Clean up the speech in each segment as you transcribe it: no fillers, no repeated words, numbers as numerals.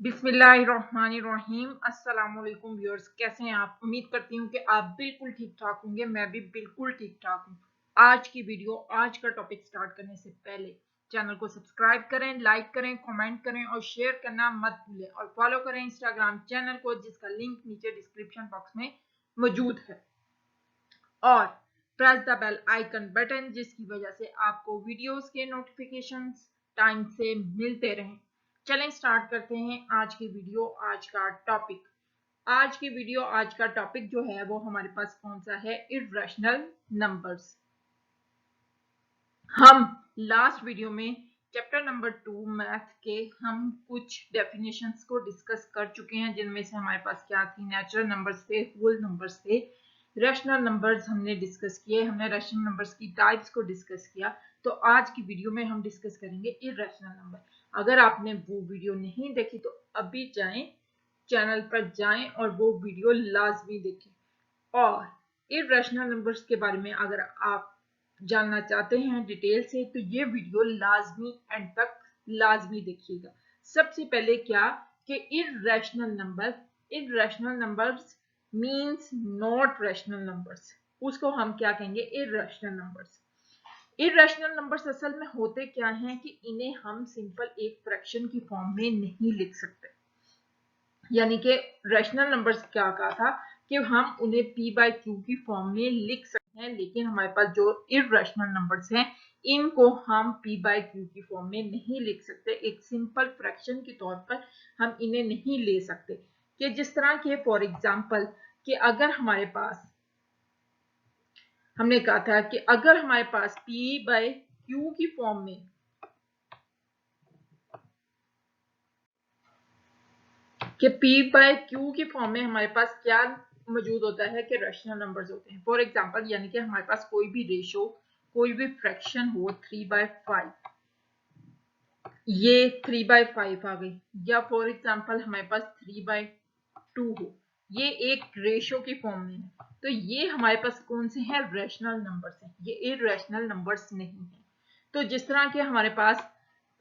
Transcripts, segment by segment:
बिस्मिल्लाहिर्रहमानिर्रहीम। अस्सलाम वालेकुम व्यूअर्स, कैसे हैं आप? उम्मीद करती हूँ कि आप बिल्कुल ठीक ठाक होंगे। मैं भी बिल्कुल ठीक ठाक हूँ। आज का टॉपिक स्टार्ट करने से पहले चैनल को सब्सक्राइब करें, लाइक करें, कमेंट करें और शेयर करना मत भूलें और फॉलो करें इंस्टाग्राम चैनल को, जिसका लिंक नीचे डिस्क्रिप्शन बॉक्स में मौजूद है। और press the bell icon button, जिसकी वजह से आपको वीडियोस के नोटिफिकेशंस टाइम से मिलते रहें। चलें स्टार्ट करते हैं आज की वीडियो। आज का टॉपिक जो है वो हमारे पास कौन सा है? Irrational numbers. हम लास्ट वीडियो में चैप्टर नंबर 2 मैथ के हम कुछ डेफिनेशंस को डिस्कस कर चुके हैं, जिनमें से हमारे पास क्या थी? नेचुरल नंबर्स थे, होल नंबर्स थे, रैशनल नंबर्स हमने डिस्कस किए, हमने रैशनल नंबर्स की टाइप्स को डिस्कस किया। तो आज की वीडियो में हम डिस्कस करेंगे इर्रेशनल नंबर। अगर आपने वो वीडियो नहीं देखी तो अभी जाएं, चैनल पर जाएं और वो वीडियो लाजमी देखें। और इर्रेशनल नंबर्स के बारे में अगर आप जानना चाहते हैं डिटेल से, तो ये वीडियो लाजमी एंड तक लाजमी देखिएगा। सबसे पहले क्या कि irrational numbers means not rational numbers, उसको हम क्या कहेंगे? Irrational numbers. इर्रेशनल नंबर्स असल में होते क्या हैं कि इन्हें हम सिंपल एक फ्रैक्शन की फॉर्म में नहीं लिख सकते। यानी कि रैशनल नंबर्स क्या कहा था कि हम उन्हें p/q की फॉर्म में लिख सकते हैं, लेकिन हमारे पास जो इर्रेशनल नंबर्स हैं इनको हम p/q की फॉर्म में नहीं लिख सकते। एक सिंपल फ्रैक्शन के तौर पर हम इन्हें नहीं ले सकते। कि जिस तरह के फॉर एग्जांपल कि अगर हमारे पास, हमने कहा था कि अगर हमारे पास p/q की फॉर्म में कि p/q की फॉर्म में हमारे पास क्या मौजूद होता है कि रैशनल नंबर्स होते हैं। फॉर एग्जांपल यानी कि हमारे पास कोई भी रेशो, कोई भी फ्रैक्शन हो 3/5, ये 3/5 आ गई, या फॉर एग्जांपल हमारे पास 3/2 हो, ये एक रेशो की फॉर्म में है, तो ये हमारे पास कौन से हैं? रैशनल नंबर्स हैं, ये इर्रेशनल नंबर्स नहीं है। तो जिस तरह के हमारे पास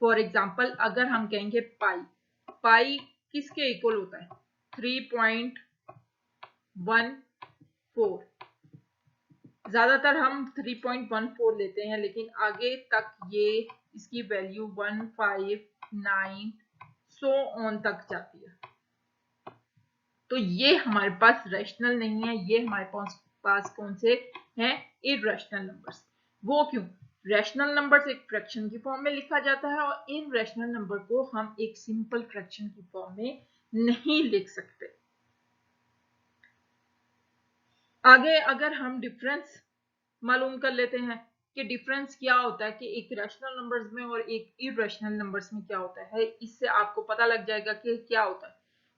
फॉर एग्जांपल अगर हम कहेंगे पाई किसके इक्वल होता है? 3.14। ज्यादातर हम 3.14 लेते हैं, लेकिन आगे तक ये इसकी वैल्यू 159 सो ऑन तक जाती है। तो ये हमारे पास रैशनल नहीं है, ये हमारे पास कौन से हैं? Irrational numbers. वो क्यों? रैशनल नंबर्स एक फ्रैक्शन की फॉर्म में लिखा जाता है और इन रैशनल नंबर को हम एक सिंपल फ्रैक्शन की फॉर्म में नहीं लिख सकते। आगे अगर हम डिफरेंस मालूम कर लेते हैं कि डिफरेंस क्या होता है कि एक रैशनल नंबर्स में और एक इर्रेशनल नंबर्स में क्या होता है, इससे आपको पता लग जाएगा कि क्या होता है।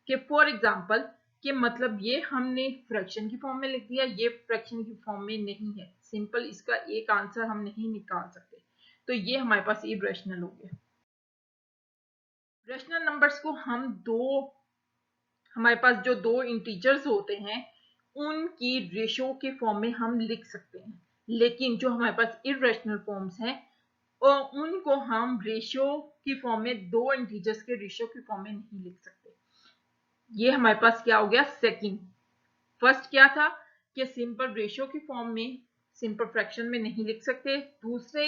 कि फॉर एग्जांपल कि मतलब ये हमने फ्रैक्शन की फॉर्म में लिख दिया, ये फ्रैक्शन की फॉर्म में नहीं है, सिंपल इसका एक आंसर हम नहीं निकाल सकते, तो ये हमारे पास इर्रेशनल हो गया। रैशनल नंबर्स को हम हमारे पास जो दो इंटीजर्स होते हैं उनकी रेशो के फॉर्म में हम लिख सकते हैं, लेकिन जो हमारे पास इर्रेशनल फॉर्म्स हैं और उनको हम रेशियो की फॉर्म में, दो इंटीजर्स के रेशियो की फॉर्म में नहीं लिख सकते। ये हमारे पास क्या हो गया? सेकंड। फर्स्ट क्या था कि सिंपल रेशियो की फॉर्म में, सिंपल फ्रैक्शन में नहीं लिख सकते। दूसरे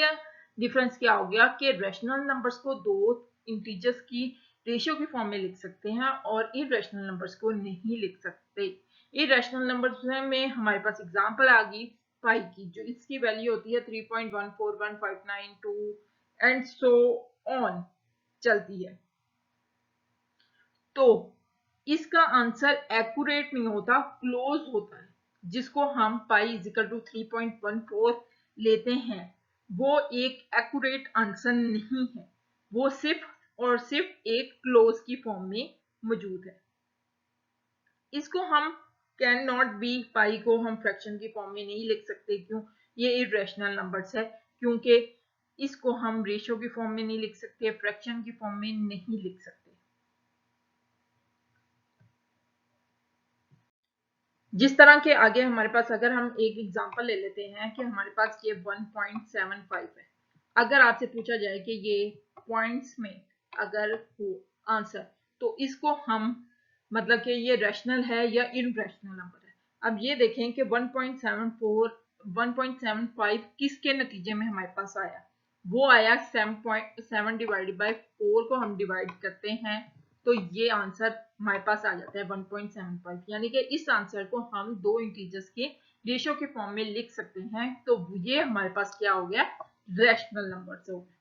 डिफरेंस क्या हो गया कि रैशनल नंबर्स को दो इंटीजर्स की रेशियो की फॉर्म में लिख सकते हैं और इर्रेशनल नंबर्स को नहीं लिख सकते। इर्रेशनल नंबर्स में हमारे पास एग्जांपल आ गई पाई की, जो इसकी वैल्यू होती है 3.14159 एंड सो ऑन चलती है। तो इसका आंसर एक्यूरेट नहीं होता, क्लोज होता है। जिसको हम पाई इजिकल टू 3.14 लेते हैं, वो एक एक्यूरेट आंसर नहीं है, वो सिर्फ और सिर्फ एक क्लोज की फॉर्म में मौजूद है। इसको हम कैन नॉट बी, पाई को हम फ्रैक्शन की फॉर्म में नहीं लिख सकते। क्यों? ये इर्रेशनल नंबर्स है, क्योंकि इसको हम रेशियो की फॉर्म में नहीं लिख सकते, फ्रैक्शन की फॉर्म में नहीं लिख सकते। जिस तरह के आगे हमारे पास, अगर हम एक एग्जांपल ले लेते हैं कि हमारे पास ये 1.75 है। अगर आपसे पूछा जाए कि ये पॉइंट्स में अगर हो आंसर तो इसको हम मतलब कि ये रैशनल है या इररेशनल नंबर है। अब ये देखें कि 1.74 1.75 किसके नतीजे में हमारे पास आया, वो आया 7 डिवाइडेड बाय 4 को हम डिवाइड करते हैं तो ये आंसर हमारे पास आ जाता है 1.75। यानी कि इस आंसर को हम दो इंटीजर्स के रेशियो के फॉर्म में लिख सकते हैं। तो ये हमारे पास क्या हो गया, रैशनल नंबर्स हो गए।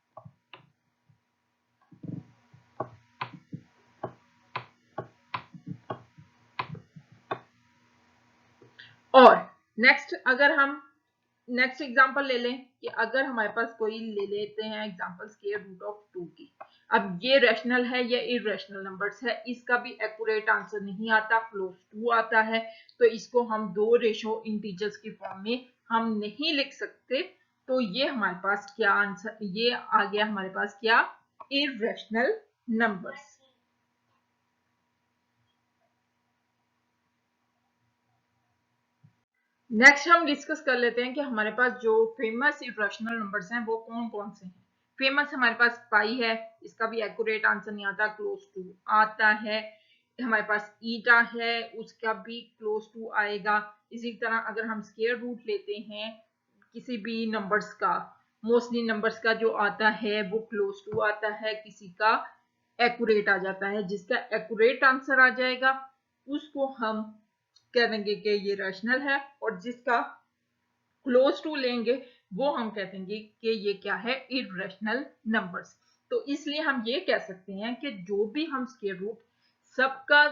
और नेक्स्ट अगर हम नेक्स्ट एग्जांपल ले लें कि अगर हमारे पास कोई ले लेते हैं एग्जांपल स्क्वायर रूट ऑफ 2 की। अब ये रैशनल है या इररेशनल नंबर्स है, इसका भी एक्यूरेट आंसर नहीं आता, क्लोज टू आता है। तो इसको हम दो रेशो इंटीजर्स की फॉर्म में हम नहीं लिख सकते। तो ये हमारे पास क्या आंसर, ये आ गया हमारे पास क्या, इररेशनल नंबर्स। नेक्स्ट हम डिस्कस कर लेते हैं कि हमारे पास जो फेमस इररेशनल नंबर्स हैं वो कौन कौन से हैं। फेमस हमारे पास पाई है, इसका भी एक्यूरेट आंसर नहीं आता, क्लोज टू आता है। हमारे पास ईटा है, उसका भी क्लोज टू आएगा। इसी तरह अगर हम स्क्वायर रूट लेते हैं किसी भी नंबर्स का, मोस्टली नंबर्स का जो आता है वो क्लोज टू आता है, किसी का एक्यूरेट आ जाता है। जिसका एक्यूरेट आंसर आ जाएगा उसको हम कह देंगे कि ये रैशनल है, और जिसका क्लोज टू लेंगे वो हम कह देंगे कि ये क्या है, इररेशनल नंबर्स। तो इसलिए हम ये कह सकते हैं कि जो भी हम स्क्वायर रूट सबका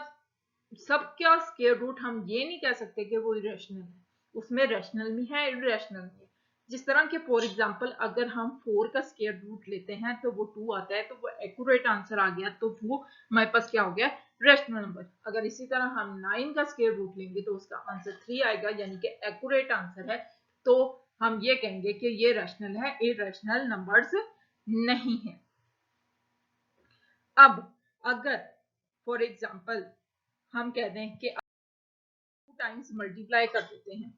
सबका स्क्वायर रूट हम ये नहीं कह सकते कि वो इरेशनल है, उसमें रैशनल भी है इरेशनल भी है। जिस तरह के फॉर एग्जांपल अगर हम 4 का स्क्वायर रूट लेते हैं तो वो 2 आता है, तो वो एक्यूरेट आंसर आ गया, तो वो हमारे पास क्या हो गया, रैशनल नंबर। अगर इसी तरह हम 9 का स्क्वायर रूट लेंगे तो उसका आंसर 3 आएगा, यानी कि एक्यूरेट आंसर है। तो हम ये कहेंगे कि ये रैशनल है, इरेशनल नंबर्स नहीं है। अब अगर फॉर एग्जांपल हम कह दें कि 2 टाइम्स मल्टीप्लाई कर देते हैं,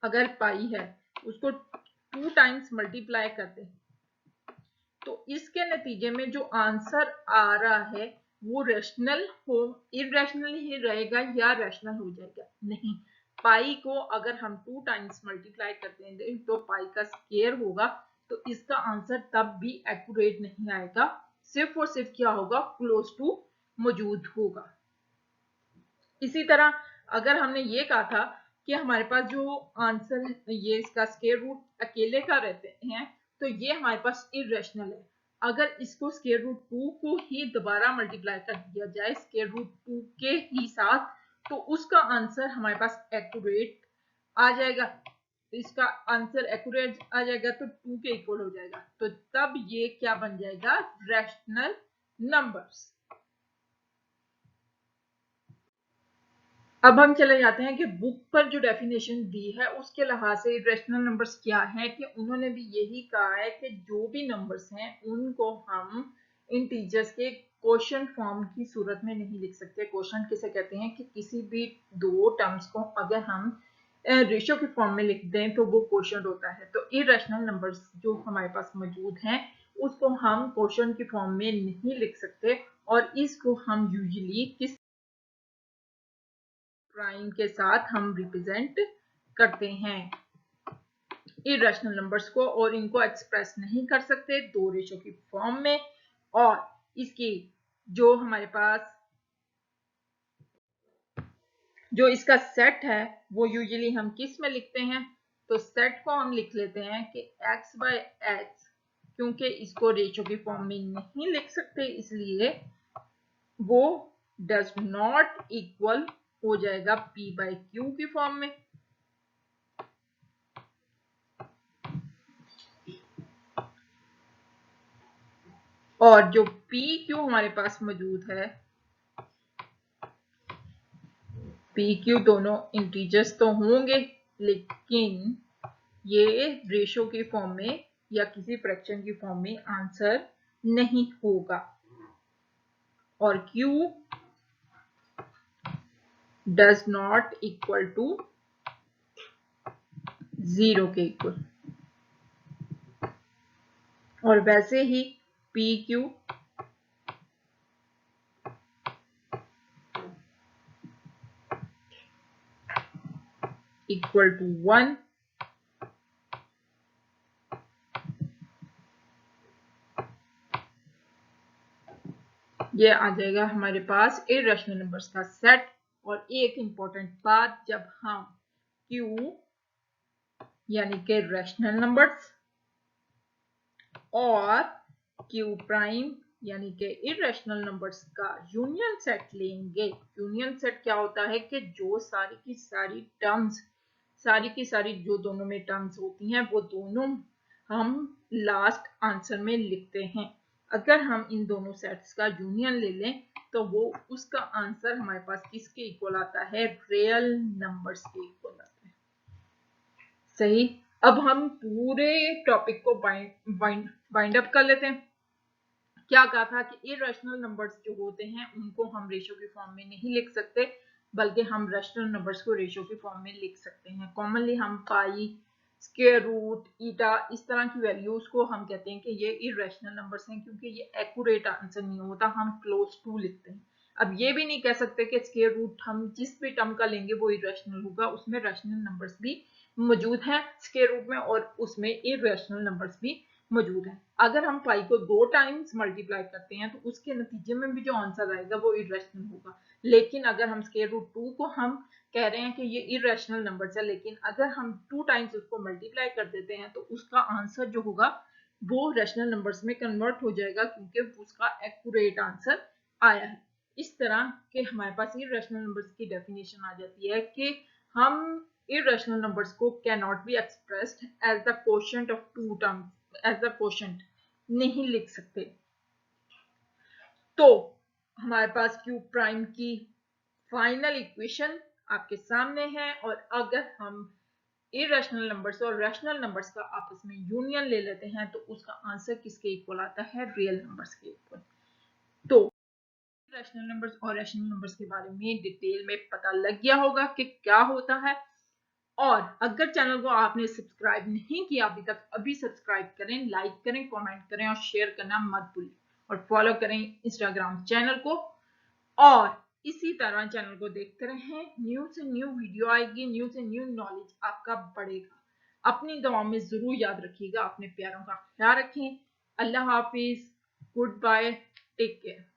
अगर पाई है उसको 2 टाइम्स मल्टीप्लाई कर दें तो इसके नतीजे में जो आंसर आ रहा है वो रैशनल हो, इररेशनल ही रहेगा या रैशनल हो जाएगा, नहीं। पाई को अगर हम 2 टाइम्स मल्टीप्लाई करते हैं तो पाई का स्क्वायर होगा, तो इसका आंसर तब भी एक्यूरेट नहीं आएगा, सिर्फ और सिर्फ क्या होगा, क्लोज टू मौजूद होगा। इसी तरह अगर हमने ये कहा था कि हमारे पास जो आंसर ये इसका स्क्वायर रूट अकेले का रहते हैं तो ये हमारे पास इररेशनल है। अगर इसको स्क्वायर रूट 2 को ही दोबारा मल्टीप्लाई कर दिया जाए स्क्वायर रूट 2 के ही साथ, तो उसका आंसर हमारे पास एक्यूरेट आ जाएगा। इसका आंसर एक्यूरेट आ जाएगा तो 2 के इक्वल हो जाएगा, तो तब ये क्या बन जाएगा, रैशनल नंबर्स। अब हम चले जाते हैं कि बुक पर जो डेफिनेशन दी है उसके लिहाज से रैशनल नंबर्स क्या है, कि उन्होंने भी यही कहा है कि जो भी नंबर्स हैं उनको हम इंटीजर्स के क्वोशंट फॉर्म की सूरत में नहीं लिख सकते। क्वोशंट किसे कहते हैं कि किसी भी दो टर्म्स को अगर हम रेशियो के फॉर्म में लिख दें तो वो क्वोशंट होता है। तो इरेशनल नंबर्स जो हमारे पास मौजूद हैं उसको हम क्वोशंट के फॉर्म में नहीं लिख सकते, और इसको हम यूजुअली किस प्राइम के साथ हम रिप्रेजेंट करते हैं इरेशनल नंबर्स को, और इनको एक्सप्रेस नहीं कर सकते दो रेशो की फॉर्म में। और इसकी जो हमारे पास जो इसका सेट है वो यूजुअली हम किस में लिखते हैं, तो सेट को हम लिख लेते हैं कि x बाय x, क्योंकि इसको रेशो की फॉर्म में नहीं लिख सकते इसलिए वो डज नॉट इक्वल हो जाएगा p बाय q की फॉर्म में। और जो पी क्यू हमारे पास मौजूद है, पी क्यू दोनों इंटीजर्स तो होंगे लेकिन ये रेशो की फॉर्म में या किसी फ्रैक्शन की फॉर्म में आंसर नहीं होगा, और Q does not equal to 0 के इक्वल। और वैसे ही पी क्यू इक्वल टू 1, ये आ जाएगा हमारे पास इरेशनल नंबर्स का सेट। और एक इंपॉर्टेंट बात, जब हम Q यानी कि रैशनल नंबर्स और Q प्राइम यानी कि इरेशनल नंबर्स का यूनियन सेट लेंगे। यूनियन सेट क्या होता है कि जो सारी की सारी जो दोनों में टर्म्स होती हैं वो दोनों हम लास्ट आंसर में लिखते हैं। अगर हम इन दोनों सेट्स का यूनियन ले लें तो वो उसका आंसर हमारे पास किसके इक्वल आता है, रियल नंबर्स के इक्वल आता है। सही। अब हम पूरे टॉपिक को बाइंड अप कर लेते हैं। क्या कहा था कि इरेशनल नंबर्स जो होते हैं उनको हम रेशियो के फॉर्म में नहीं लिख सकते, बल्कि हम रैशनल नंबर्स को रेशियो के फॉर्म में लिख सकते हैं। कॉमनली हम पाई, स्क्वायर रूट, ईटा, इस तरह की वैल्यूज को हम कहते हैं कि ये इरेशनल नंबर्स हैं, क्योंकि ये एक्यूरेट आंसर नहीं होता, हम क्लोज टू लिखते हैं। अब ये भी नहीं कह सकते कि स्क्वायर रूट हम जिस भी टर्म का लेंगे वो इरेशनल होगा, उसमें रैशनल नंबर्स भी मौजूद हैं स्क्वायर रूट में, और उसमें इरेशनल नंबर्स भी मौजूद है। अगर हम पाई को 2 टाइम्स मल्टीप्लाई करते हैं तो उसके नतीजे में भी जो आंसर आएगा वो इरेशनल होगा। लेकिन अगर हम स्क्वायर रूट 2 को हम कह रहे हैं कि ये इरेशनल नंबर है, लेकिन अगर हम 2 टाइम्स उसको मल्टीप्लाई कर देते हैं तो उसका आंसर जो होगा वो रैशनल नंबर्स में कन्वर्ट हो जाएगा, क्योंकि उसका एक्यूरेट आंसर आया है। इस तरह के हमारे पास इरेशनल नंबर्स की डेफिनेशन आ जाती है कि हम irrational numbers को cannot be expressed as the quotient of two terms, as the quotient नहीं लिख सकते। तो हमारे पास Q प्राइम की फाइनल इक्वेशन आपके सामने है, और अगर हम इरेशनल नंबर्स और रैशनल नंबर्स का आपस में यूनियन ले लेते हैं तो उसका आंसर किसके इक्वल आता है, रियल नंबर्स के इक्वल। तो रैशनल नंबर्स और रैशनल नंबर्स के बारे में डिटेल में पता लग गया होगा कि क्या होता है। और अगर चैनल को आपने सब्सक्राइब नहीं किया अभी तक, अभी सब्सक्राइब करें, लाइक करें, कमेंट करें और शेयर करना मत भूलें, और फॉलो करें इंस्टाग्राम चैनल को। और इसी तरह चैनल को देखते रहें, न्यू से न्यू वीडियो आएगी, न्यू से न्यू नॉलेज आपका बढ़ेगा। अपनी दुआ में जरूर याद रखिएगा, अपने प्यारों का ख्याल रखें। अल्लाह हाफिज, गुड बाय, टेक केयर।